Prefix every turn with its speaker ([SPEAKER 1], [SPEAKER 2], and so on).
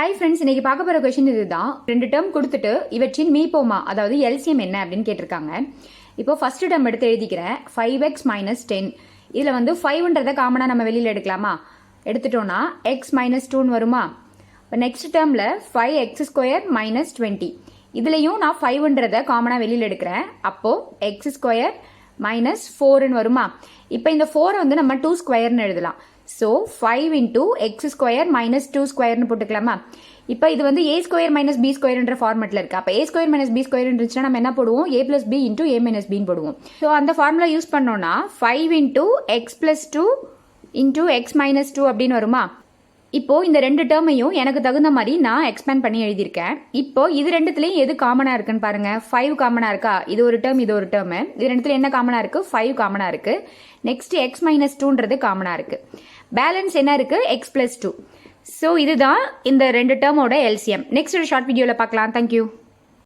[SPEAKER 1] Hi friends, இன்னைக்கு பார்க்க போகிற கொஷின் இதுதான். 2 டேர்ம் கொடுத்துட்டு இவற்றின் மீப்போமா, அதாவது எல்சிஎம் என்ன அப்படின்னு கேட்டிருக்காங்க. இப்போ ஃபர்ஸ்ட் டேர்ம் எடுத்து எழுதிக்கிறேன். 5x - 10. இதில் வந்து 5ன்றதை காமனாக நம்ம வெளியில் எடுக்கலாமா? எடுத்துட்டோம்னா x - 2ன்னு வருமா? இப்போ நெக்ஸ்ட் டேர்மில் 5x² - 20. இதுலையும் நான் 5ன்றதை காமனாக வெளியில் எடுக்கிறேன். அப்போது x² - 4ன்னு வருமா? இப்போ இந்த 4 வந்து நம்ம 2² எழுதலாம். ஸோ 5 × x² - 2² போட்டுக்கலாமா? இப்போ இது வந்து a² - b² ஃபார்மெட்டில் இருக்கு. அப்போ a² - b² இருந்துச்சுன்னா நம்ம என்ன போடுவோம்? a + b × a - b போடுவோம். ஸோ அந்த ஃபார்முலா யூஸ் பண்ணோம்னா 5 × x + 2 × x - 2 அப்படின்னு வருமா? இப்போ இந்த 2 டேர்மையும் எனக்கு தகுந்த மாதிரி நான் எக்ஸ்பேண்ட் பண்ணி எழுதியிருக்கேன். இப்போ இது ரெண்டுத்துலையும் எது காமனாக இருக்குன்னு பாருங்க. 5 காமனாக இருக்கா? இது ஒரு டேர்ம், இது ஒரு டேர்ம். இது ரெண்டுத்துல என்ன காமனாக இருக்கு? 5 காமனாக இருக்கு. நெக்ஸ்ட் x - 2ன்றது காமனாக இருக்கு. பேலன்ஸ் என்ன இருக்கு? x + 2. ஸோ இதுதான் இந்த 2 டேர்மோட எல்சிஎம். நெக்ஸ்ட் ஒரு ஷார்ட் வீடியோவில் பார்க்கலாம். தேங்க்யூ.